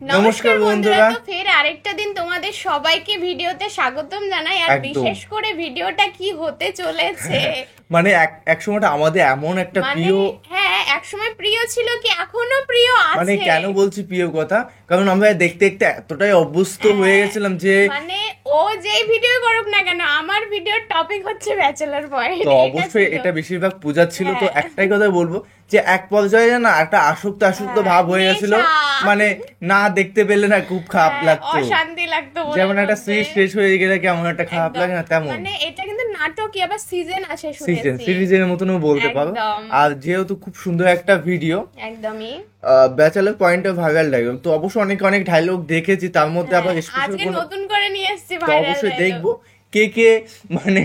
নমস্কার বন্ধুরা, তো ফের আরেকটা দিন তোমাদের সবাইকে ভিডিওতে স্বাগতম জানাই। আর বিশেষ করে ভিডিওটা কি হতে চলেছে মানে এক সময়টা আমাদের এমন একটা প্রিয়, হ্যাঁ এক সময় প্রিয় ছিল, কি এখনো প্রিয় আছে। মানে কেন বলছি প্রিয় কথা, কারণ আমরা দেখতে দেখতে এতটাই অভ্যস্ত হয়ে গেছিলাম যে মানে ও যেই ভিডিও করুক না কেন আমার ভিডিওর টপিক হচ্ছে ব্যাচেলর পয়েন্ট। তো অবশ্যই এটা বেশিরভাগ পূজা ছিল। তো একটাই কথা বলবো যে এক পর্যায়ে না একটা আসক্ত ভাব হয়ে গেছিল, মানে না দেখতে পেলে না খুব খারাপ লাগতো, অশান্তি লাগতো। যেমন একটা সিরিজ শেষ হয়ে গেলে কেমন একটা খারাপ লাগে না, তেমন। মানে এটা কিন্তু নাটকই, আবার সিজন আছে, সিজন সিরিজের মতনও বলতে পারো। আর যেহেতু খুব সুন্দর একটা ভিডিও, একদমই ব্যাচেলর পয়েন্টে ভাইরাল লাগে, তো অবশ্যই অনেক ডায়লগ দেখেছি, তার মধ্যে আবার আজকে নতুন করে নিয়ে এসেছি তো অবশ্যই দেখবো কে কে মানে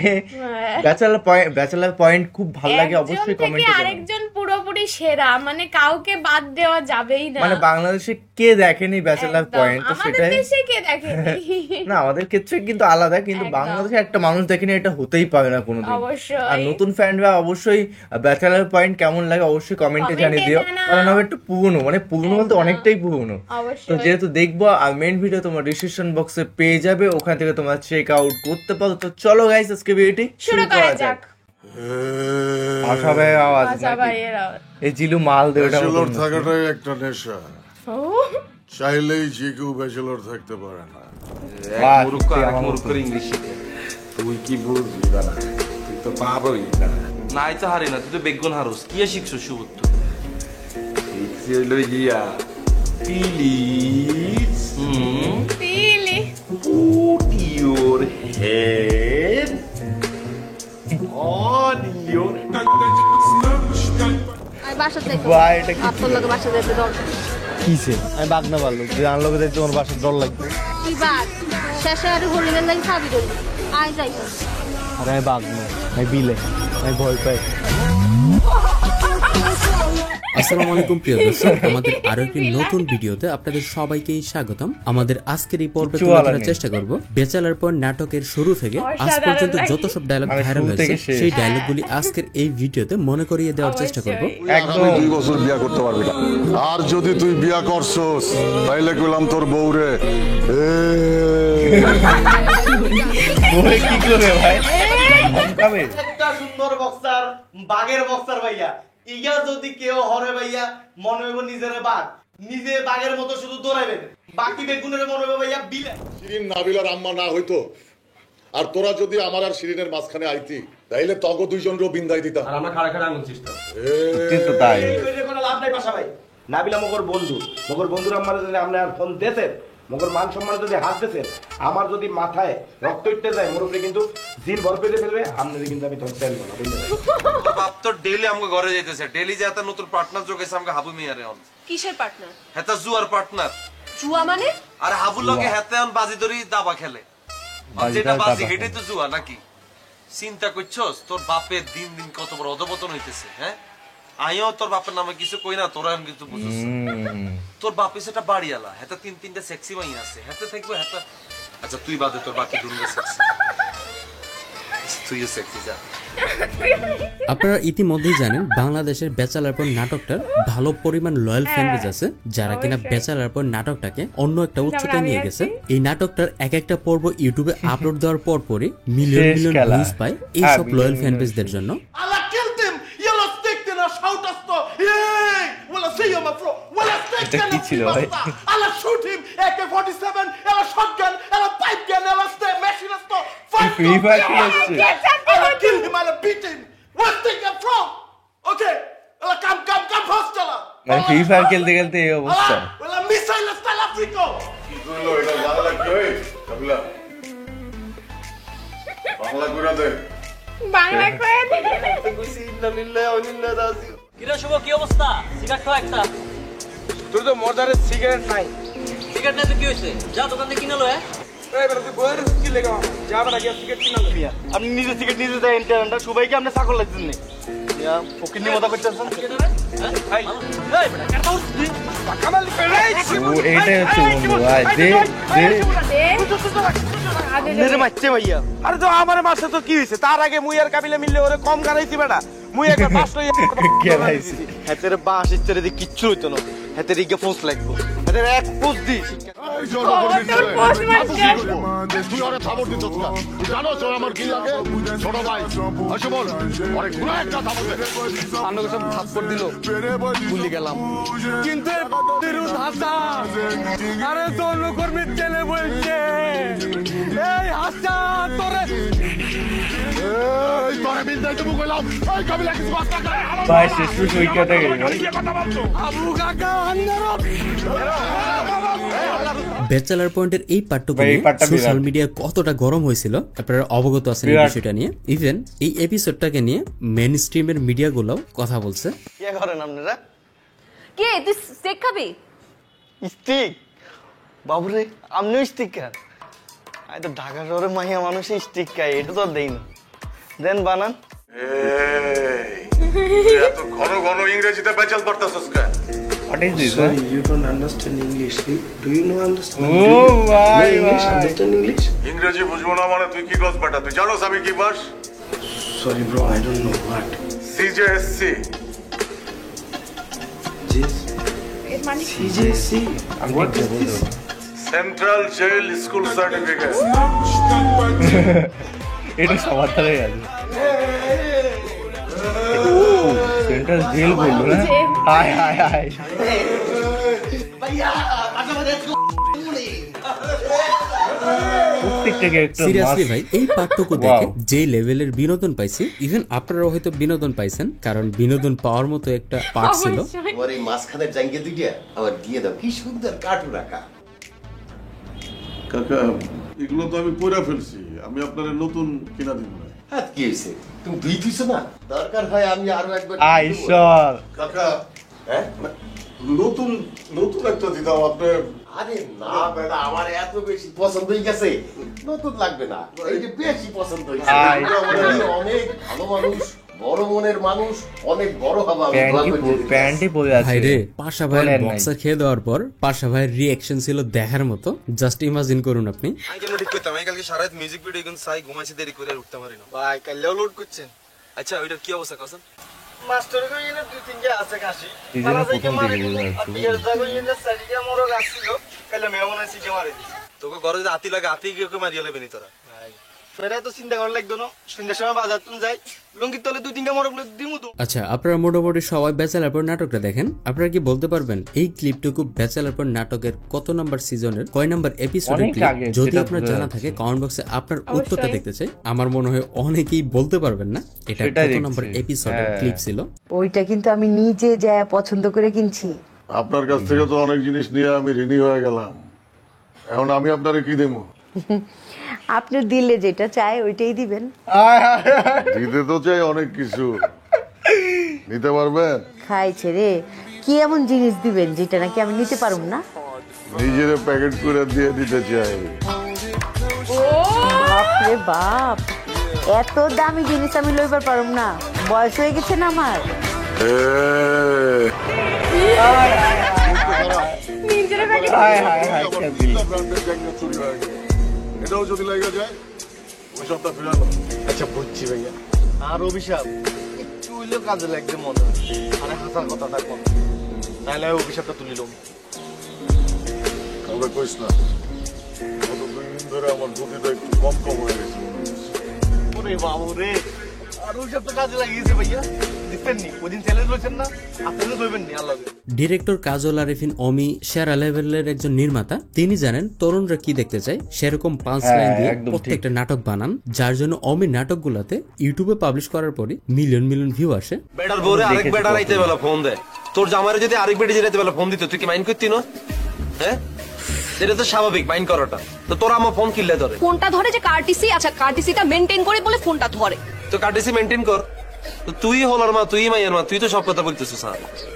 ব্যাচেলর পয়েন্ট খুব ভালো লাগে, অবশ্যই কমেন্টে জানাও। আরেকজন পুরোপুরি সেরা, মানে কাউকে বাদ দেওয়া যাবেই না। মানে বাংলাদেশে কে দেখেনি ব্যাচেলর পয়েন্ট, তো সেটাই। আমাদের দেশে কে দেখেনি না, আমাদের ক্ষেত্রে কিন্তু আলাদা, কিন্তু বাংলাদেশে একটা মানুষ দেখেনি, এটা হতেই পারে না কোনোদিন। অবশ্যই। আর নতুন ফ্যানরা অবশ্যই ব্যাচেলর পয়েন্ট কেমন লাগে অবশ্যই কমেন্টে জানিয়ে দিও, কারণ আমি একটু পুরনো, মানে পুরনো বলতে অনেকটাই পুরনো। তো যেহেতু দেখবো, আর মেইন ভিডিও তোমার ডিসক্রিপশন বক্সে পেয়ে যাবে, ওখান থেকে তোমরা চেক আউট করতে পারো। তো চলো গাইস, আজকে ভিডিওটি শুরু করা যাক। আশা ভাইয়ের আওয়াজ, এই জিলু মাল দে, ওটা ব্যাচেলর থাকাটাই একটা নেশা, চাইলেই যে কেউ ব্যাচেলর থাকতে পারে না। তুই কি বুঝবি না, তুই তো পাবই না। নাই তো হারি না, তুই তো বেগুন হারুস কি শিখছো সুবুত্তু লই গিয়া please put your head on your আমি বাঘ না পারলো জানলো তোমার বাসার ডর লাগবে। আরে আমি বাঘ না, আমি বিলে, আমি ভয় পাই। আসসালামু আলাইকুম প্রিয় দর্শক, আমাদের আরো একটি নতুন ভিডিওতে আপনাদের সবাইকেই স্বাগতম। আমাদের আজকের এই পর্বে তুলে ধরার চেষ্টা করব ব্যাচেলর পয়েন্ট নাটকের শুরু থেকে আজ পর্যন্ত যত সব ডায়লগ ভাইরাল হয়েছে সেই ডায়লগগুলি আজকের এই ভিডিওতে মনে করিয়ে দেওয়ার চেষ্টা করব। একদম 2 বছর বিয়া করতে পারবি না, আর যদি তুই বিয়া করছস তাইলে কইলাম তোর বউরে বউরে কি করে ভাই, একটা সুন্দর বক্সার, বাগের বক্সার ভাইয়া, ইয়া যদি কেউ হরে ভাইয়া মনে হইব নিজের বাঘ, নিজে বাঘের মতো শুধু দৌড়াইবেন, বাকি বেগুনের মনে হইব ভাইয়া বিলে। শিরিন নাবিলার আম্মা না হইতো, আর তোরা যদি আমার আর শিরিনের মাঝখানে আইতি তাইলে তগো দুইজনরও বিন্দাই দিতাম। আর আমরা খাড়া খাড়া আঙুল চেষ্টা কিন্তু তাই কোনো লাভ নাই পাশা ভাই। নাবিলা মগর বন্ধু, মগর বন্ধুর আমার যদি আমরা ফোন দেতেন, মগর মান সম্মান যদি হাত দিতেন, আমার যদি মাথায় রক্ত উঠতে যায় মোর উপরে কিন্তু জিল ভর পেতে ফেলবে, আপনাদের কিন্তু আমি ধরতে পারবো না, বুঝলেন? বাপ তো ডেইলি আমাকে ঘরে যাইতেছে, ডেইলি যে একটা নতুন পার্টনার যোগাইছে আমাকে হাবু মিয়ারে অন। কিসের পার্টনার? হেতা জুয়ার পার্টনার। জুয়া মানে? আর হাবুর লগে হেতে অন বাজি ধরি দাবা খেলে, যেটা বাজি হেটাই তো জুয়া নাকি? চিন্তা করছস তোর বাপের দিন দিন কত বড় অধপতন হইতেছে। হ্যাঁ, আইও তোর বাপের নামে কিছু কই না, তোরা কিছু বুঝছিস। তোর বাপে সেটা বাড়িয়ালা, হেতা 3-3টা সেক্সি মাই আছে, হেতে থাকবো হেতা। আচ্ছা তুই বাদে তোর বাকি দুনিয়া সেক্সি, তুইও সেক্সি যা। আপনারা ইতিমধ্যেই জানেন বাংলাদেশের ব্যাচেলর পয়েন্ট নাটকটার ভালো পরিমাণ লয়াল ফ্যান বেজ আছে, যারা কিনা ব্যাচেলর পয়েন্ট নাটকটাকে অন্য একটা উচ্চতায় নিয়ে গেছে। এই নাটকটার এক একটা পর্ব ইউটিউবে আপলোড দেওয়ার পরপরই মিলিয়ন ভিউজ পায় এই সব লয়াল ফ্যান বেজদের জন্য। কি ছিল ভাই? ফ্রি ফায়ার খেলছে, মানে ফ্রি ফায়ার খেলতে খেলতে এই অবস্থা। বাংলা কয়ে দে। কিরে শুভ, কি অবস্থা? সিগারেট খাও একটা। তোর তো মর্দারের সিগারেট নাই। সিগারেট নাই তো কি হয়েছে? যা দোকান থেকে কিনে লো। আপনি নিজে সিগারেট নিজে দেয় ইন্টারনেটটা, সবাইকে আপনি চাকর লাগছেন না, ফকিরনি মতো করতেছেন। এইটাই হচ্ছে বন্ধু ভাই, মারছে ভাইয়া। আরে তো আমার মাসে তো কি হয়েছে, তার আগে মুই আর কাবিলে মিললে ওরে কম গাড়াইছি বেটা, মুই একটা বাস লই গেলাইছি। হাতের বাস ইচ্ছারে কিচ্ছু হইতো না, হাতের ইগে ফোঁস লাগবো। তোদের এক পোজ দি এই সহকর্মী তোর ছেলে, পোস্ট আমি কি মাস্টার। করবো? তুই ওরে থাপড় দিচ্ছিস না? তুই জানোস ও আমার কি লাগে? ছোট ভাই, আসে বল, ওরে ঘুরে একটা থাপড় দে। আমাকে সব থাপ্পড় দিল ভুলে গেলাম কিন্তু আরে সহকর্মীর ছেলে বলছে এই হাসান তোরে এই তোরে বিন্দাই দেবো কইলাম। এই কাবিলা কিছু বাস্তা করে। ভাই শেষ উইকেটে গেল ভাই। আবু কাকা ব্যাচেলার পয়েন্টের এই পার্টটুকু ভাই, এই নিয়ে পার্টটা সোশ্যাল বিরাট। মিডিয়া কতটা গরম হয়েছিল আপনারা অবগত আছেন এই বিরাট। বিষয়টা নিয়ে। ইভেন এই এপিসোডটাকে নিয়ে মেন স্ট্রিমের মিডিয়াগুলোও কথা বলছে। কি করেন আপনারা কে তুই স্টেক খাবি? স্টিক বাবুরে আপনিও স্টিক খান? আমি তো ঢাকা শহরে মাইয়া মানুষ স্টিক খাই এটা তো আর দেই না দেন বানান এই এত ঘন ঘন ইংরেজিতে বেচাল পারতাছস কেন? What is this? Sorry, you don't understand English. Do you know understand? Oh, ভাই English? ভাই। Understand English? ইংরেজি বুঝবো না মানে তুই কি কস বেটা? তুই জানোস আমি কি বাস? Sorry, bro, I don't know what. CJSC This এর মানে কি? CJC. What is this? Central jail school certificate. এটা সবার ধারে আছে। সেন্ট্রাল জেল বললো না? হায় হায় হায়। প্রত্যেকটা ক্যারেক্টার সিরিয়াসলি ভাই এই পার্টটুকু দেখে যে লেভেলের বিনোদন পাইছি, ইভেন আপনারাও হয়তো বিনোদন পাইছেন, কারণ বিনোদন পাওয়ার মতো একটা পার্ট ছিল। অবশ্যই। তোমার এই মাঝখানের জাঙ্গে দুইটা আবার দিয়ে দাও, কি সুন্দর কার্টুন রাখা। কাকা এগুলো তো আমি পড়া ফেলছি, আমি আপনার নতুন কিনা দিব না। হাত কি হয়েছে, তুমি দুই দিছো না? দরকার হয় আমি আরো একবার আইসর কাকা হ্যাঁ? নতুন নতুন একটা দিতাম আপনি। আরে না বেটা, আমার এত বেশি পছন্দ হয়ে গেছে, নতুন লাগবে না, এই যে বেশি পছন্দ হয়েছে। আই, তুমি অনেক ভালো মানুষ, বড় মনের মানুষ, অনেক বড় হবা। আমি দোয়া করি। প্যান্টই পরে আছে। ভাই রে, পাশা ভাইয়ের বলেন নাই। বক্সার খেয়ে দেওয়ার পর পাশা ভাইয়ের রিঅ্যাকশন ছিল দেখার মতো। জাস্ট ইমাজিন করুন আপনি। আমি কেন ঠিক করতাম? আমি কালকে সারা রাত মিউজিক ভিডিও কিন্তু চাই, ঘুমাইছি দেরি করে আর উঠতে পারি না। ভাই কাল্লাও লোড করছেন আচ্ছা ওইটার কি অবস্থা কসন? মাস্টার কই এনে দুই তিনটা আছে কাশি এই জন্য প্রথম দিকে বোঝা যাচ্ছে। বিয়ের জায়গা এনে সারিয়া মোরগ আসছিল কাল্লা মেমন আছে যে মারে দিছে তোকে ঘরে যদি হাতি লাগে হাতি গিয়ে মারিয়ে লেবে নি তোরা। সেটা তো চিন্তা করা লাগতো না, সন্ধ্যার সময় বাজার তুমি যাই লঙ্গির তলে দুই তিনটা মোরগ দিমু তো। আচ্ছা, আপনারা মোটামুটি সবাই ব্যাচেলার পর নাটকটা দেখেন। আপনারা কি বলতে পারবেন এই ক্লিপটুকু ব্যাচেলার পর নাটকের কত নাম্বার সিজনের কয় নাম্বার এপিসোডের অনেক ক্লিপ? আগে, যদি সেটা আপনার বোঝা জানা যাচ্ছে। থাকে কমেন্ট বক্সে আপনার উত্তরটা অবশ্যই। দেখতে চাই। আমার মনে হয় অনেকেই বলতে পারবেন না এটা সেটাই কত দেখছি। নাম্বার এপিসোডের হ্যাঁ। ক্লিপ ছিল। ওইটা কিন্তু আমি নিজে যা পছন্দ করে কিনছি। আপনার কাছ থেকে তো অনেক জিনিস নিয়ে আমি ঋণী হয়ে গেলাম, এখন আমি আপনারে কি দেবো? আপনি দিলে যেটা চাই ওইটাই দিবেন। দিতে তো চাই অনেক কিছু, নিতে পারবেন? খাইছে রে, কি এমন জিনিস দিবেন যেটা নাকি আমি নিতে পারুম না? নিজের প্যাকেট করে দিয়ে দিতে চাই। বাপরে বাপ, এত দামি জিনিস আমি লইবার পারুম না, বয়স হয়ে গেছে না আমার। নিজের প্যাকেট হায় হায় হায় খেলবি। এটাও যদি লেগে যায় ওই সপ্তাহ ফিরানো। আচ্ছা বুঝছি ভাইয়া। আর অভিশাপ একটু হইলেও কাজে লাগবে মনে হয়, আরে হাসার কথা থাকবো নাহলে অভিশাপটা তুলিলাম। কাউকে কইস না, গত 2 দিন ধরে আমার গতিটা একটু কম কম হয়ে গেছে। ওরে বাবু রে, আর অভিশাপটা কাজে লাগিয়েছে ভাইয়া। দিতেননি ওদিন চ্যালেঞ্জ হয়েছেন না, আপনাদের ধরবেননি আল্লাহ। ডিরেক্টর কাজল আরিফিন অমি সেরা লেভেলের একজন নির্মাতা। তিনি জানেন তরুণরা কি দেখতে চায়, সেরকম পাঁচ লাইন দিয়ে একদম প্রত্যেকটা নাটক বানান, যার জন্য অমি নাটকগুলোতে ইউটিউবে পাবলিশ করার পরই মিলিয়ন মিলিয়ন ভিউ আসে। বেটার বউরে আরেক বেটার আইতে বেলা ফোন দেয়, তোর জামাইরে যদি আরেক বেটে যেতে বেলা ফোন দিত তুই কি মাইন্ড করতি না? হ্যাঁ, এটা তো স্বাভাবিক মাইন্ড করাটা। তো তোরা আমার ফোন কিনলে ধরে ফোনটা ধরে যে কার্টিসি, আচ্ছা কার্টিসিটা মেনটেন করে বলে ফোনটা ধরে। তো কার্টেসি মেনটেন কর। তো তুই হলার মা, তুই মাইয়ার মা, তুই তো সব কথা বলতেছিস।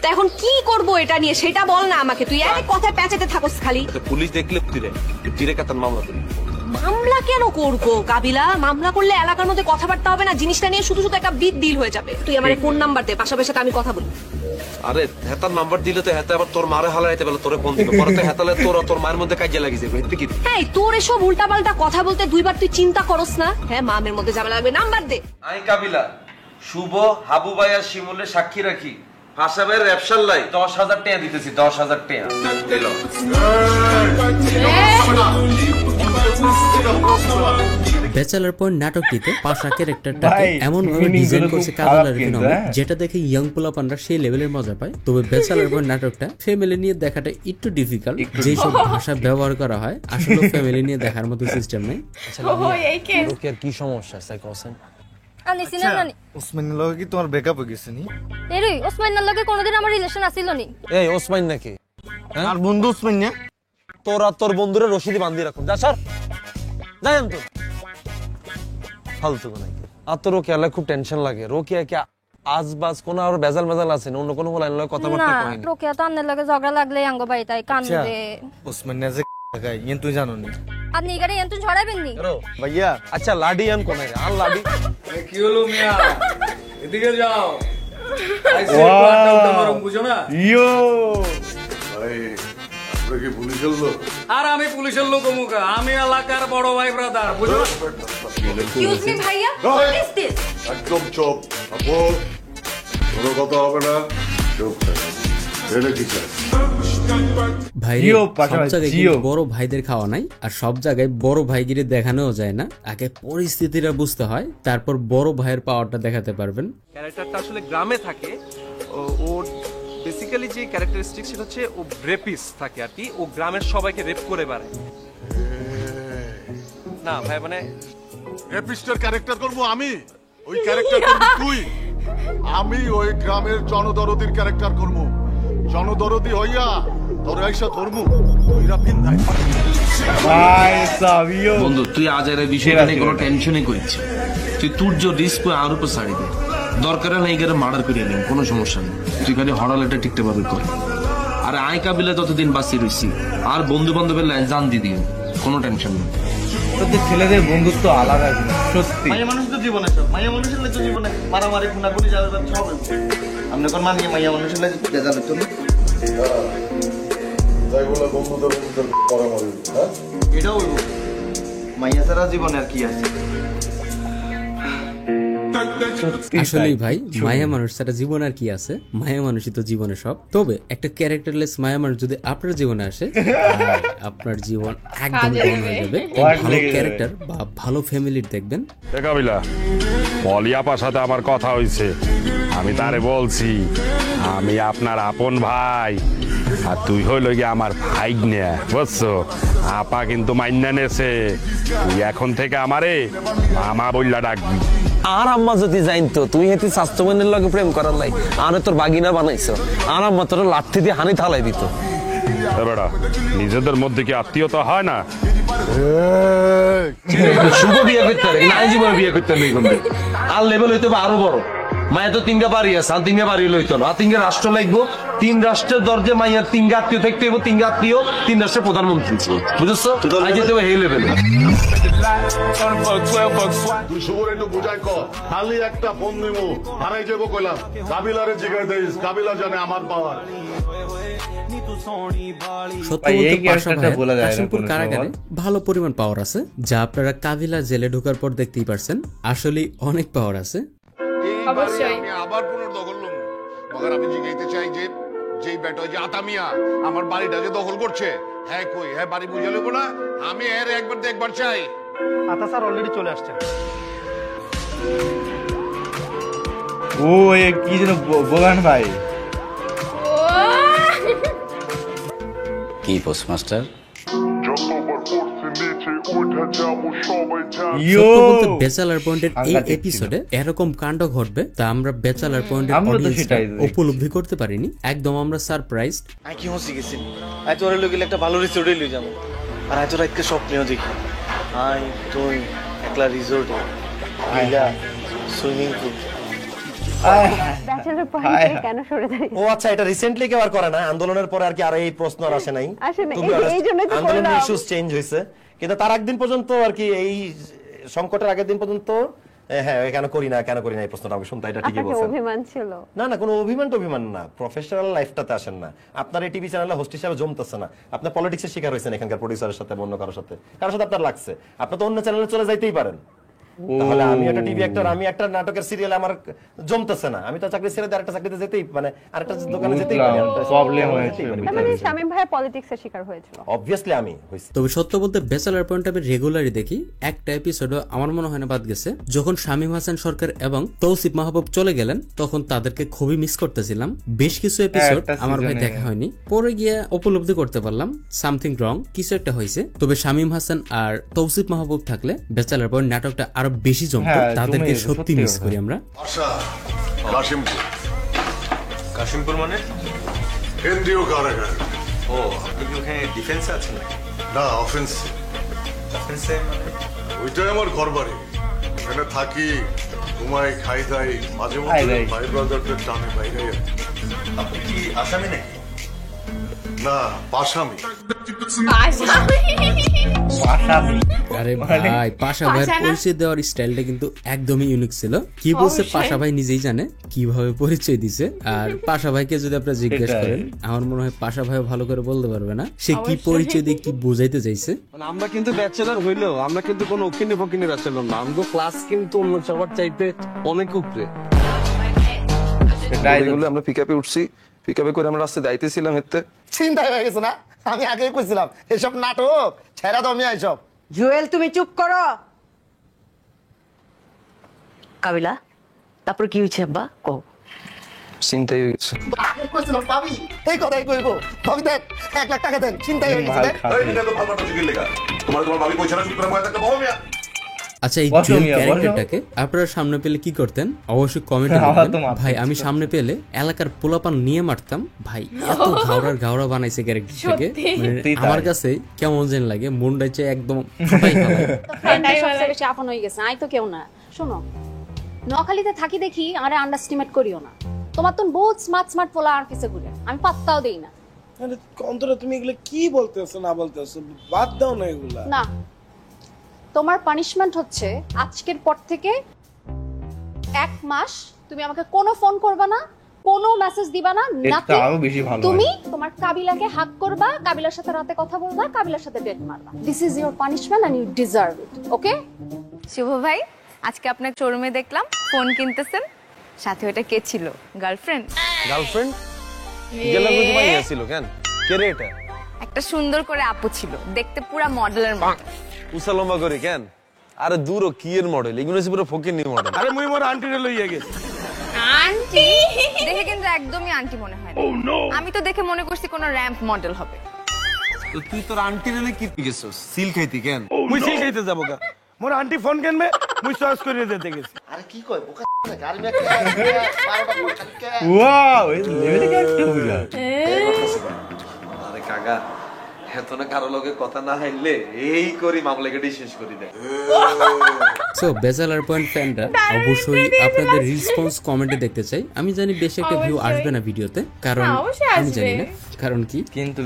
তা এখন কি করব এটা নিয়ে সেটা বল না আমাকে, তুই এক কথায় প্যাঁচাতে থাকস খালি। পুলিশ দেখলে তুই কাতার মামলা করি। মামলা কেন করবো কাবিলা? মামলা করলে এলাকার মধ্যে কথাবার্তা হবে না, জিনিসটা নিয়ে শুধু শুধু একটা বিগ ডিল হয়ে যাবে। তুই আমার ফোন নাম্বার দে, পাশাপাশি আমি কথা বলি। আরে হেতার নাম্বার দিলে তো হেতে আবার তোর মারে হালাইতে বেলা তোরে ফোন দিবে, পরে তো হেতালে তোর মায়ের মধ্যে কাজিয়া লাগিয়ে যাবে। এতে কি? হ্যাঁ, তোর এসব উল্টাপাল্টা কথা বলতে দুইবার তুই চিন্তা করস না? হ্যাঁ, মামের মধ্যে ঝামেলা লাগবে, নাম্বার দে। আই কাবিলা, শুভ, হাবু ভাই আর শিমুলের সাক্ষী রাখি হাসাবের ব্যবসার লাই 10,000 টাকা দিতেছি, 10,000 টাকা দিল। ব্যাচেলার পয়েন্ট নাটকটিতে পাশা ক্যারেক্টারটাকে এমন ভাবে ডিজাইন করছে কাজল আরিফিন যেটা দেখে ইয়াং পোলাপানরা সেই লেভেলের মজা পায়। তবে ব্যাচেলার পয়েন্ট নাটকটা ফ্যামিলি নিয়ে দেখাটা একটু ডিফিকাল্ট, যেসব ভাষা ব্যবহার করা হয় আসলে ফ্যামিলি নিয়ে দেখার মতো সিস্টেম নেই। রোকেয়ার কি সমস্যা স্যার কোসেন? ওসমানের লগে কি তোমার ব্রেকআপ হয়ে গেছে নি? এরই ওসমানের লগে কোনোদিন আমার রিলেশন আছিল নি? এই ওসমান নাকি? আর বন্ধু ওসমান না? তোর বন্ধুরে রশিদি বান্ধি রাখুন। যা স্যার যাই তো ফালতু নাকি। আর তো রোকেয়া খুব টেনশন লাগে। রোকেয়া কি আজবাজ কোন আর বেজাল মেজাল আছে না? অন্য কোনো লাইন লগে কথাবার্তা কয় না? রোকেয়া তো আন্নের লগে ঝগড়া লাগলে আঙ্গ বাড়ি তাই কান্দে। ওসমান না যে গায় ইন তুই জানো নি? আপনি গাড়ি এত ঝড়াবেন নি? ভাইয়া আচ্ছা লাডি আন কোন রে? আর লাডি কি হলো মিয়া? এদিকে যাও। বুঝো না? ইয়ো ভাই আপনি কি পুলিশের লোক? আর আমি পুলিশের লোক মুখা, আমি এলাকার বড় ভাই ব্রাদার, বুঝো না? এক্সকিউজ মি ভাইয়া, হোয়াট ইজ দিস? একদম চুপ। আপু কোনো কথা হবে না, চুপ থাকো। এটা কি স্যার? ভাই সব জায়গায় কিন্তু বড় ভাইদের খাওয়া নাই, আর সব জায়গায় বড় ভাইগিরি দেখানোও যায় না। আগে পরিস্থিতিটা বুঝতে হয়, তারপর বড় ভাইয়ের পাওয়ারটা দেখাতে পারবেন। ক্যারেক্টারটা আসলে গ্রামে থাকে, ওর বেসিক্যালি যে ক্যারেক্টারিস্টিক সেটা হচ্ছে ও রেপিস থাকে আর কি। ও গ্রামের সবাইকে রেপ করে বেড়ায়। না ভাই মানে রেপিস্টার ক্যারেক্টার করবো আমি? ওই ক্যারেক্টার করবি তুই? আমি ওই গ্রামের জনদরদির ক্যারেক্টার করবো। জনদরদি হইয়া তোর আইসা ধরমু ওইরা পিন্দাই। ভাই সাবিও বন্ধু তুই আজ এর বিষয়টা নিয়ে কোনো টেনশনই করিস। তুই তোর যে রিস্ক আর উপর ছাড়ি দে, দরকার হলে এইগারে মার্ডার করে নিন, কোনো সমস্যা নেই। তুই খালি হড়ালেটা ঠিকঠাক ভাবে কর। আর আই কাবিলে ততদিন বাঁচি রইছি, আর বন্ধু বান্ধবের লাইন জান দি দিও, কোনো টেনশন নেই। তোদের ছেলেদের বন্ধুত্ব আলাদা, সত্যি। মাইয়া মানুষ তো জীবনে সব, মাইয়া মানুষের লাগে জীবনে মারামারি খুনাখুনি যাবে সব হবে। আপনি কোন মানিয়ে মাইয়া মানুষের লাগে যাবে তো যাই বলে বন্ধুদের পরামর্শ, হ্যাঁ এটাও হইব। মাইয়া ছাড়া জীবনে আর কি আছে? আসলেই ভাই মায়া মানুষ ছাড়া জীবন আর কি আছে? মায়া মানুষই তো জীবনে সব। তবে একটা ক্যারেক্টারলেস মায়া মানুষ যদি আপনার জীবনে আসে, আপনার জীবন একদম গণ হয়ে যাবে। ভালো ক্যারেক্টার বা ভালো ফ্যামিলির দেখবেন। কাবিলা পলিয়াপার সাথে আমার কথা হয়েছে, আমি তারে বলছি আমি আপনার আপন ভাই, আর তুই হইল গিয়ে আমার ভাইগনে, বুঝছো? আপা কিন্তু মাইন্না নেছে, তুই এখন থেকে আমারে মামা বইলা ডাকবি। আর আম্মা যদি জানতো তুই হেতি স্বাস্থ্যবানের লগে প্রেম করার লাই আরে তোর বাগিনা বানাইছো, আর আম্মা তোর লাঠি দিয়ে হানি থালাই দিত। বেটা নিজেদের মধ্যে কি আত্মীয়তা হয় না? শুভ বিয়ে করতে পারে না, জীবনে বিয়ে করতে নেই। আর লেভেল হইতে আরো বড়। মায়ের তো তিনটা বাড়ি আছে, আর তিনটা বাড়ি লইতো না। আর তিনটা রাষ্ট্র লাগবো, 3 রাষ্ট্রের দরজে মাইয়ার 3 আত্মীয় থাকতে হইব, 3 আত্মীয় 3 রাষ্ট্রের প্রধানমন্ত্রী, বুঝছো? এই লেভেলে তুই শুভর একটু বুঝাই কর, খালি একটা ফোন নিবো হারাই যাবো কইলাম। কাবিলারে জিগাই দিস, কাবিলা জানে আমার পাওয়ার। সত্যি বলতে কাশিমপুর কারাগারে ভালো পরিমাণ পাওয়ার আছে, যা আপনারা কাবিলা জেলে ঢোকার পর দেখতেই পারছেন। আসলে অনেক পাওয়ার আছে। আমি আবার পুনর্দখল লম, মগর আমি জিগাইতে চাই যে যেই বেটা যে আতামিয়া আমার বাড়িটা যে দখল করছে, হ্যাঁ কই হ্যাঁ বাড়ি বুঝে লইব না? আমি এর একবার দেখবার চাই। আতা স্যার অলরেডি চলে আসছে। ও কি যেন বগান ভাই। কি পোস্টমাস্টার? ব্যাচেলার পয়েন্টের এই এপিসোডে এরকম কাণ্ড ঘটবে তা আমরা ব্যাচেলার পয়েন্টের অডিয়েন্সটা উপলব্ধি করতে পারিনি। একদম আমরা সারপ্রাইজড। আই কি হসি গেছি, আই তোরে লইলে একটা ভালো রিসোর্টে লই যাবো। আর আই তোরা একটা স্বপ্নেও দেখি আই তুই একলা রিসোর্টে আইলা সুইমিং পুল। কেন সরে দাঁড়িয়ে? ও আচ্ছা, এটা রিসেন্টলি কেউ আর করে না, আন্দোলনের পরে আর কি আর এই প্রশ্ন আর আসে নাই। আন্দোলনের ইস্যুস চেঞ্জ হয়েছে, কিন্তু তার একদিন পর্যন্ত আর কি এই সংকটের আগের দিন পর্যন্ত হ্যাঁ কেন করি না এই প্রশ্নটা আমাকে শুনতে, এটা ঠিকই বলছেন। অভিমান ছিল না কোনো অভিমান না, প্রফেশনাল লাইফটাতে আসেন না। আপনার এই টিভি চ্যানেলে হোস্ট হিসেবে জমতেছে না, আপনি পলিটিক্সের শিকার হয়েছেন এখানকার প্রডিউসারের সাথে, অন্য কারোর সাথে আপনার লাগছে। আপনি তো অন্য চ্যানেলে চলে যাইতেই পারেন, তাহলে আমি একটা টিভি অ্যাক্টর, আমি একটা নাটকের সিরিয়ালে আমার জমতেছে না, আমি তো চাকরি ছেড়ে দিয়ে আরেকটা চাকরিতে যেতেই মানে আরেকটা দোকানে যেতেই পারি। প্রবলেম হয়েছে মানে শামীম ভাই পলিটিক্সের শিকার হয়েছিল। অবভিয়াসলি আমি হইছি। তবে সত্য বলতে ব্যাচেলার পয়েন্ট আমি রেগুলারই দেখি, একটা এপিসোডও আমার মনে হয় না বাদ গেছে। যখন শামীম হাসান সরকার এবং তৌসিফ মাহবুব চলে গেলেন তখন তাদেরকে খুবই মিস করতেছিলাম। বেশ কিছু এপিসোড আমার ভাই দেখা হয়নি, পরে গিয়ে উপলব্ধি করতে পারলাম সামথিং রং, কিছু একটা হয়েছে। তবে শামীম হাসান আর তৌসিফ মাহবুব থাকলে ব্যাচেলার পয়েন্ট নাটকটা আরো বেশি জমতো। তাদেরকে সত্যি মিস করি আমরা। কাশিমপুর। কাশিমপুর মানে কেন্দ্রীয় কারাগার। ও, আপনি কি ওখানে ডিফেন্সে আছেন? না, অফেন্স। অফেন্সে মানে? ওইটাই আমার ঘর বাড়ি, এখানে থাকি, ঘুমাই, খাই দাই, মাঝে মধ্যে ভাই ব্রাদারদের টানে বাইরে। আপনি কি আসামি নাকি? না, পাশামি। আরে ভাই, পাশা ভাইয়ের পরিচয় দেওয়ার স্টাইলটা কিন্তু একদমই ইউনিক ছিল। কি বলছে পাশা ভাই নিজেই জানে কিভাবে পরিচয় দিছে। আর পাশা ভাইকে যদি আপনারা জিজ্ঞেস করেন, আমার মনে হয় পাশা ভাইও ভালো করে বলতে পারবে না সে কি পরিচয় দিয়ে কি বোঝাইতে চাইছে। আমরা কিন্তু ব্যাচেলার হইলেও আমরা কিন্তু কোনো ওকিনে ফকিনে ব্যাচেলার না, আমগো ক্লাস কিন্তু অন্য সবার চাইতে অনেক উপরে। আমরা পিকআপে উঠছি, পিকআপে করে আমরা রাস্তায় যাইতেছিলাম, এতে চিন্তাই হয়ে গেছে না? আমি আগেই কইছিলাম এসব নাটক ছেড়া দাও মিয়া এসব। জুয়েল তুমি চুপ করো। কাবিলা, তারপর কি হয়েছে আব্বা? কও। চিন্তাই হয়ে গেছে। কইছিলাম পাবি, এই কথাই কইবো। ভাবি দেখ 1 লাখ টাকা দেন, চিন্তাই হয়ে গেছে। এই নিলে তো ভালো জিগির লাগা। তোমার ভাবি কইছ না চুপ করে বসে থাকতে বলো মিয়া। আচ্ছা, এই জুয়েল ক্যারেক্টারটাকে আপনারা সামনে পেলে কি করতেন অবশ্যই কমেন্টে বলবেন। ভাই আমি সামনে পেলে এলাকার পোলাপান নিয়ে মারতাম। ভাই এত ঘাওড়া বানাইছে ক্যারেক্টারটাকে, আমার কাছে কেমন যেন লাগে, মনটাই চাই একদম ফাটাই ফেলাই। সবচেয়ে বেশি আপন হয়ে গেছে, আই তো কেউ না। শোনো, নোয়াখালীতে থাকি দেখি আরে আন্ডারস্টিমেট করিও না। তোমার তো বহুত স্মার্ট পোলা আর কিছু ঘুরে, আমি পাত্তাও দেই না। আরে অন্তরা তুমি এগুলো কি বলতেছো না বলতেছো, বাদ দাও না এগুলা। না, তোমার পানিশমেন্ট হচ্ছে আজকের পর থেকে 1 মাস তুমি আমাকে কোনো ফোন করবা না, কোনো মেসেজ দিবা না, তুমি তোমার কাবিলাকে হাক করবা, কাবিলার সাথে রাতে কথা বলবা, কাবিলার সাথে ডেট মারবা। This is your punishment and you deserve it. Okay? Shubho ভাই, আজকে আপনার শোরুমে দেখলাম ফোন কিনতেছেন, সাথে ওটা কে ছিল? গার্লফ্রেন্ড? গার্লফ্রেন্ড গেলা বুঝি মাইয়া ছিল কেন? কে রে এটা? একটা সুন্দর করে আপু ছিল, দেখতে পুরা মডেলের মতো। উসা লম্বা করে কেন? আরে দূরও কি এর মডেল, এগুলো হচ্ছে পুরো ফকিনি মডেল। আরে মুই মোর আন্টিরে লইয়া গেছি। আন্টি দেখে কিন্তু একদমই আন্টি মনে হয় না। আমি তো দেখে মনে করছি কোনো র‍্যাম্প মডেল হবে। তো তুই তোর আন্টিরে নে কি গেছস? সিল খাইতি কেন? মুই সিল খাইতে যাব কা? মোর আন্টি ফোন কেনবে, মুই চয়েস করে দিতে গেছি। আরে কি কই বোকা গাড়ি মে ওয়াও, এই লেভেলে ক্যারেক্টার বুঝা। আরে কাকা, এত না কারো লগে কথা না হাইলে এই করি মামলাকে শেষ করে দেয়। সো ব্যাচেলার পয়েন্ট ফ্যানরা অবশ্যই আপনাদের রেসপন্স কমেন্টে দেখতে চাই। আমি জানি বেশি একটা ভিউ আসবে না ভিডিওতে, কারণ আমি জানি না কারণ কি, কিন্তু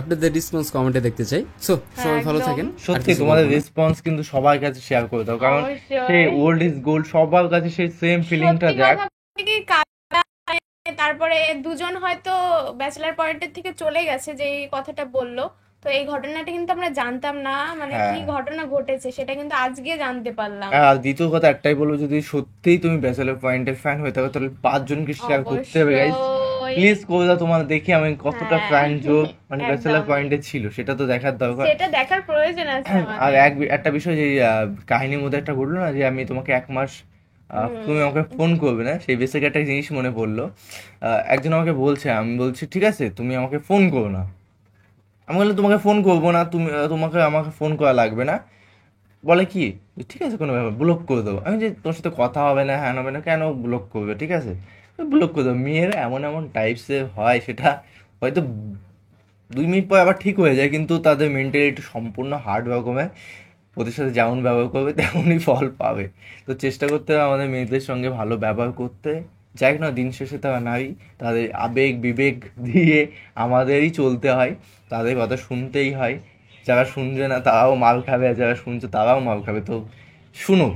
আপনাদের রেসপন্স কমেন্টে দেখতে চাই। সো সবাই ভালো থাকেন। সত্যি তোমাদের রেসপন্স কিন্তু সবার কাছে শেয়ার করে দাও, কারণ সেই ওল্ড ইজ গোল্ড, সবার কাছে সেই সেম ফিলিংটা যাক। তারপরে দুজন হয়তো ব্যাচেলার পয়েন্টের থেকে চলে গেছে যে এই কথাটা বললো, তো এই ঘটনাটা কিন্তু আমরা জানতাম না, মানে কি ঘটনা ঘটেছে সেটা কিন্তু আজকে জানতে পারলাম। আর দ্বিতীয় কথা একটাই বলবো, যদি সত্যিই তুমি ব্যাচেলার পয়েন্টের ফ্যান হয়ে থাকো তাহলে 5 জনকে শেয়ার করতে হবে গাইস, প্লিজ করে দাও। তোমার দেখি আমি কতটা ফ্যান যোগ মানে ব্যাচেলার পয়েন্টে ছিল সেটা তো দেখার দরকার, সেটা দেখার প্রয়োজন আছে। আর একটা বিষয় যে কাহিনীর মধ্যে একটা ঘটলো না, যে আমি তোমাকে 1 মাস তুমি আমাকে ফোন করবে না, সেই বেসিক একটা জিনিস মনে পড়লো। একজন আমাকে বলছে, আমি বলছি ঠিক আছে তুমি আমাকে ফোন করো না। আমি বললাম তোমাকে ফোন করবো না, আমাকে ফোন করা লাগবে না। বলে কি ঠিক আছে কোনো ব্যাপার, ব্লক করে দেবো। আমি যে তোর সাথে কথা হবে না, হ্যাঁ হবে না, কেন ব্লক করবে, ঠিক আছে ব্লক করে দেবো। মেয়েরা এমন এমন টাইপসের হয়, সেটা হয়তো 2 মিনিট পর আবার ঠিক হয়ে যায়, কিন্তু তাদের মেন্টালিটি সম্পূর্ণ হার্ড রকমের। ওদের সাথে যেমন ব্যবহার করবে তেমনই ফল পাবে। তো চেষ্টা করতে হবে আমাদের মেয়েদের সঙ্গে ভালো ব্যবহার করতে। যাই না, দিন শেষে তারা নারী, তাদের আবেগ বিবেক দিয়ে আমাদেরই চলতে হয়, তাদের কথা শুনতেই হয়। যারা শুনছে না তারাও মাল খাবে, আর যারা শুনছে তারাও মাল খাবে। তো শুনো,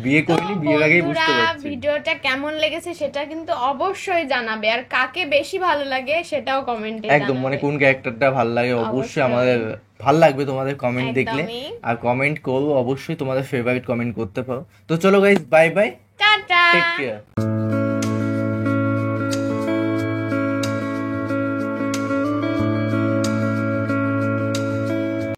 বিয়ে করিনি, বিয়ের আগেই বুঝতে পারছি। ভিডিওটা কেমন লেগেছে সেটা কিন্তু অবশ্যই জানাবে, আর কাকে বেশি ভালো লাগে সেটাও কমেন্টে একদম, মানে কোন ক্যারেক্টারটা ভালো লাগে অবশ্যই আমাদের ভাল লাগবে তোমাদের কমেন্ট দেখলে, একদমই। আর কমেন্ট করো অবশ্যই, তোমাদের ফেভারিট কমেন্ট করতে পারো। তো চলো guys, bye bye, tata. Take care.